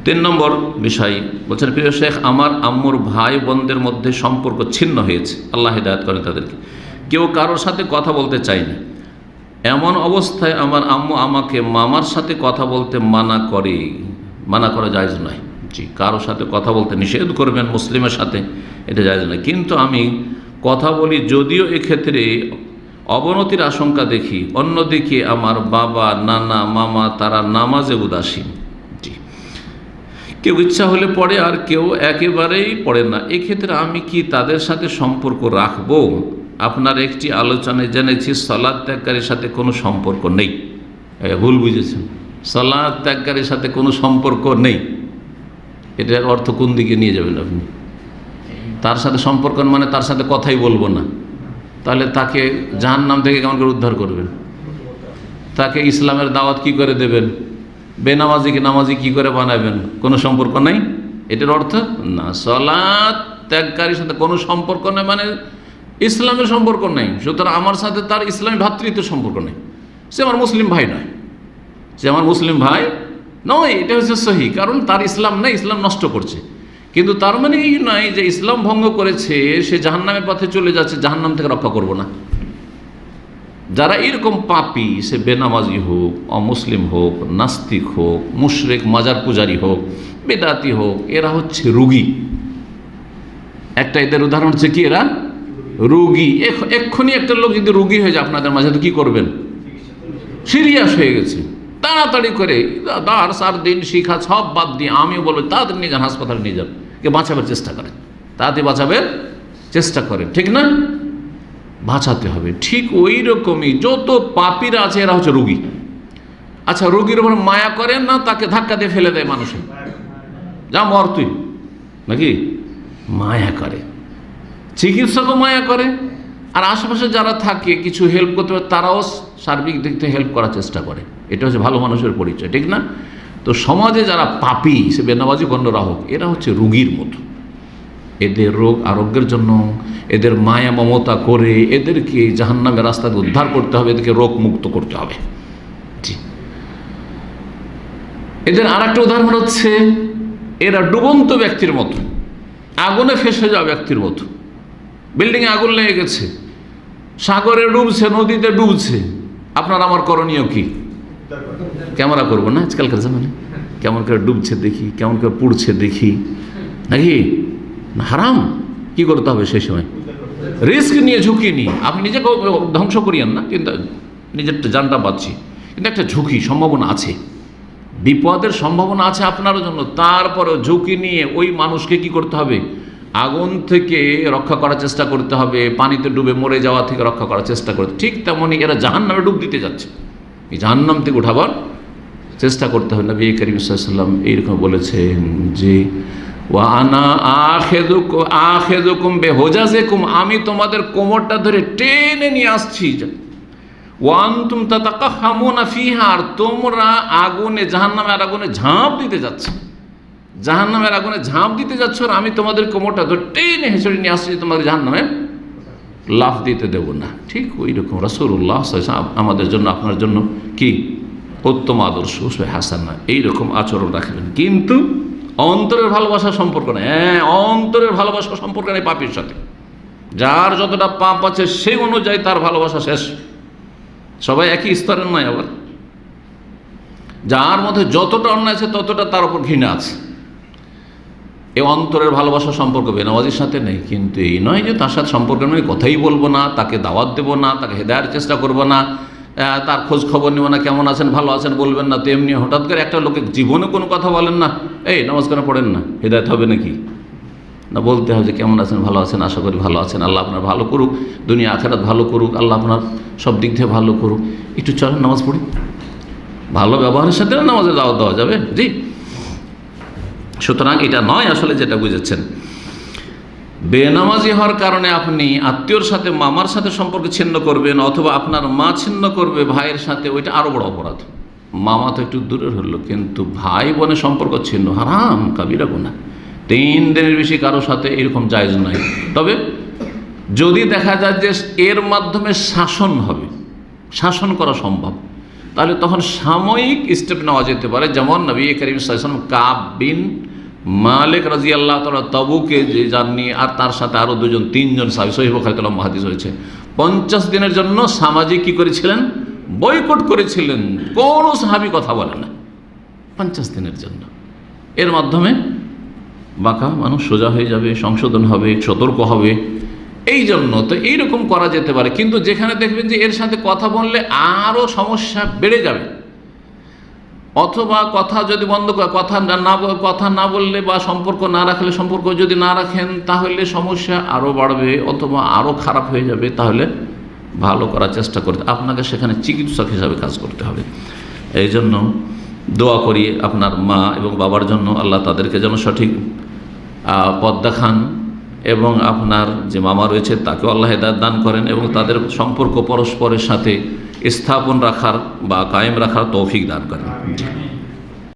তিন নম্বর বিষয় বলছেন, প্রিয় শেখ, আমার আম্মুর ভাই বোনদের মধ্যে সম্পর্ক ছিন্ন হয়েছে, আল্লাহ হিদায়াত করেন তাদেরকে। কেউ কারোর সাথে কথা বলতে চায় না। এমন অবস্থায় আমার আম্মু আমাকে মামার সাথে কথা বলতে মানা করা জায়েজ নয়। জি, কারোর সাথে কথা বলতে নিষেধ করবেন মুসলিমের সাথে, এটা জায়েজ নয়। কিন্তু আমি কথা বলি, যদিও এক্ষেত্রে অবনতির আশঙ্কা দেখি। অন্যদিকে আমার বাবা, নানা, মামা তারা নামাজে উদাসীন। জি, কেউ ইচ্ছা হলে পড়ে আর কেউ একেবারেই পড়ে না। এক্ষেত্রে আমি কি তাদের সাথে সম্পর্ক রাখবো? আপনার একটি আলোচনায় জেনেছি সালাত ত্যাগকারীর সাথে কোনো সম্পর্ক নেই। ভুল বুঝেছেন, সালাত ত্যাগকারীর সাথে কোনো সম্পর্ক নেই। এটার অর্থ কোন দিকে নিয়ে যাবেন আপনি? তার সাথে সম্পর্ক মানে তার সাথে কথাই বলবো না, তাহলে তাকে জাহান্নাম থেকে কেমন করে উদ্ধার করবেন? তাকে ইসলামের দাওয়াত কি করে দেবেন? বেনামাজিকে নামাজি কি করে বানাবেন? কোনো সম্পর্ক নাই, এটার অর্থ না। সালাত ত্যাগকারীর সাথে কোনো সম্পর্ক নেই মানে ইসলামের সম্পর্ক নেই। সুতরাং আমার সাথে তার ইসলামী ভ্রাতৃত্বের সম্পর্ক নেই। সে আমার মুসলিম ভাই নয়, নয়। এটা হচ্ছে সহি, কারণ তার ইসলাম নেই, ইসলাম নষ্ট করছে। কিন্তু তার মানে এই নয় যে ইসলাম ভঙ্গ করেছে সে জাহান্নামের পথে চলে যাচ্ছে, জাহান্নাম থেকে রক্ষা করব না। যারা এরকম পাপী, সে বেনামাজি হোক, অমুসলিম হোক, নাস্তিক হোক, মুশরিক মাজার পূজারী হোক, বেদাতি হোক, এরা হচ্ছে রোগী। একটা এদের উদাহরণ হচ্ছে কি, এরা রোগী। এক্ষুনি একটা লোক যদি রোগী হয়ে যায় আপনাদের মাঝে, তো কি করবেন? সিরিয়াস হয়ে গেছে, তাড়াতাড়ি করে দিন শিখা সব বাদ দিয়ে আমিও বলবো তাড়াতাড়ি নিয়ে যান, হাসপাতালে নিয়ে যান, কে বাঁচাবার চেষ্টা করেন, তাড়াতাড়ি বাঁচাবার চেষ্টা করেন, ঠিক না? বাঁচাতে হবে। ঠিক ওই রকমই যত পাপীরা আছে এরা হচ্ছে রোগী। আচ্ছা, রোগীর উপর মায়া করেন না, তাকে ধাক্কা দিয়ে ফেলে দেয় মানুষের, যা মর তুই, নাকি? মায়া করে, চিকিৎসকও মায়া করে, আর আশেপাশে যারা থাকে কিছু হেল্প করতে পারে তারাও সার্বিক দিক থেকে হেল্প করার চেষ্টা করে। এটা হচ্ছে ভালো মানুষের পরিচয়, ঠিক না? তো সমাজে যারা পাপী, সে বেনামাজি গণ্যরা হোক, এরা হচ্ছে রোগীর মতো। এদের রোগ আরোগ্যের জন্য এদের মায়া মমতা করে এদেরকে জাহান্নামের রাস্তা দিয়ে উদ্ধার করতে হবে, এদেরকে রোগ মুক্ত করতে হবে। জি, এদের আর একটা উদাহরণ হচ্ছে এরা ডুবন্ত ব্যক্তির মতো, আগুনে ফেসে যাওয়া ব্যক্তির মতো। বিল্ডিংয়ে আগুন লেগে গেছে, সাগরে ডুবছে, নদীতে ডুবছে, আপনার আমার করণীয় কি? ক্যামেরা করবো না আজকালকার জামানে? কেমন করে ডুবছে দেখি, কেমন করে পুড়ছে দেখি, নাকি? হারাম। কি করতে হবে সেই সময়? রিস্ক নিয়ে, ঝুঁকি নিয়ে। আপনি নিজেকে ধ্বংস করিয়েন না, কিন্তু নিজের জানটা বাঁচছি, কিন্তু একটা ঝুঁকি, সম্ভাবনা আছে, বিপদের সম্ভাবনা আছে আপনার জন্য। তারপরে ঝুঁকি নিয়ে ওই মানুষকে কি করতে হবে? আগুন থেকে রক্ষা করার চেষ্টা করতে হবে, পানিতে ডুবে মরে যাওয়া থেকে রক্ষা করার চেষ্টা করতে। ঠিক তেমনই এরা জাহান্নামে ডুব দিতে যাচ্ছে, এই জাহান্নাম থেকে উঠাবার চেষ্টা করতে হবে। নবী করিম সাল্লাল্লাহু আলাইহি ওয়াসাল্লাম এইরকম বলেছেন যে ওয়া আনা আখিযুকুম বিহুজাজিকুম, আমি তোমাদের কোমরটা ধরে টেনে নিয়ে আসছি, ওয়া আনতুম তাতাকাহামুনা ফিহা, আর তোমরা আগুনে, জাহান্নামের আগুনে ঝাঁপ দিতে যাচ্ছ, জাহান্নামের আগুনে ঝাঁপ দিতে যাচ্ছ, আর আমি তোমাদের কোমরটা ধরে টেনে হেঁচড়ে নিয়ে আসছি, তোমাদের জাহান্নামে লাফ দিতে দেব না। ঠিক ওই রকম রাসূলুল্লাহ সাল্লাল্লাহু আলাইহি ওয়াসাল্লাম আমাদের জন্য, আপনার জন্য কি উত্তম আদর্শ, উসওয়া হাসানা, এইরকম আচরণ রাখবেন। কিন্তু অন্তরের ভালোবাসার সম্পর্ক নেই। হ্যাঁ, অন্তরের ভালোবাসার সম্পর্ক নেই পাপীর সাথে। যার যতটা পাপ আছে সেই অনুযায়ী তার ভালোবাসা শেষ। সবাই একই স্তরের নয়। আবার যার মধ্যে যতটা অন্যায় আছে ততটা তার উপর ঘৃণা আছে। এই অন্তরের ভালোবাসার সম্পর্ক বেনামাজির সাথে নেই। কিন্তু এই নয় যে তার সাথে সম্পর্ক নেই, কথাই বলবো না, তাকে দাওয়াত দেবো না, তাকে হেদায়ের চেষ্টা করবো না, তার খোঁজ খবর নেব না, কেমন আছেন ভালো আছেন বলবেন না। তেমনি হঠাৎ করে একটা লোকের জীবনে কোনো কথা বলেন না, এই নামাজ কেন পড়েন না, হেদায়েত হবে নাকি? না, বলতে হবে যে কেমন আছেন, ভালো আছেন, আশা করি ভালো আছেন, আল্লাহ আপনার ভালো করুক, দুনিয়া আখিরাত ভালো করুক, আল্লাহ আপনার সব দিক থেকে ভালো করুক, একটু চলেন নামাজ পড়ি। ভালো ব্যবহারের সাথে নামাজে দাওয়াত দেওয়া যাবে। জি, সুতরাং এটা নয় আসলে যেটা বুঝেছেন। বেনামাজি হওয়ার কারণে আপনি আত্মীয়র সাথে, মামার সাথে সম্পর্ক ছিন্ন করবেন, অথবা আপনার মা ছিন্ন করবে ভাইয়ের সাথে, ওইটা আরও বড় অপরাধ। মামা তো একটু দূরের হলো, কিন্তু ভাই বোনের সম্পর্ক ছিন্ন হারাম, কাবিরা গুনাহ। 3 দিনের বেশি কারোর সাথে এরকম জায়েজ নয়। তবে যদি দেখা যায় যে এর মাধ্যমে শাসন হবে, শাসন করা সম্ভব, তাহলে তখন সাময়িক স্টেপ নেওয়া যেতে পারে। যেমন নবী করিম সাল্লাল্লাহু আলাইহি ওয়াসাল্লাম কাব বিন মালিক রাদিয়াল্লাহু তাআলা তবুকে যে যাননি, আর তার সাথে আরও তিনজন সাহাবী, সহিহ বুখারীতে লম্বা হাদিস হয়েছে, 50 দিনের জন্য সামাজিক কি করেছিলেন, বয়কট করেছিলেন। কোনো সাহাবী কথা বলে না 50 দিনের জন্য। এর মাধ্যমে বাঁকা মানুষ সোজা হয়ে যাবে, সংশোধন হবে, সতর্ক হবে। এই জন্য তো এইরকম করা যেতে পারে। কিন্তু যেখানে দেখবেন যে এর সাথে কথা বললে আরও সমস্যা বেড়ে যাবে, অথবা কথা যদি বন্ধ করে কথা না বললে বা সম্পর্ক না রাখলে, সম্পর্ক যদি না রাখেন তাহলে সমস্যা আরও বাড়বে অথবা আরও খারাপ হয়ে যাবে, তাহলে ভালো করার চেষ্টা করতে আপনাকে সেখানে চিকিৎসক হিসাবে কাজ করতে হবে। এই জন্য দোয়া করি আপনার মা এবং বাবার জন্য, আল্লাহ তাদেরকে যেন সঠিক পথ দেখান, এবং আপনার যে মামা রয়েছে তাকেও আল্লাহ হেদায়েত দান করেন, এবং তাদের সম্পর্ক পরস্পরের সাথে স্থাপন রাখার বা কায়েম রাখার তৌফিক দান করেন।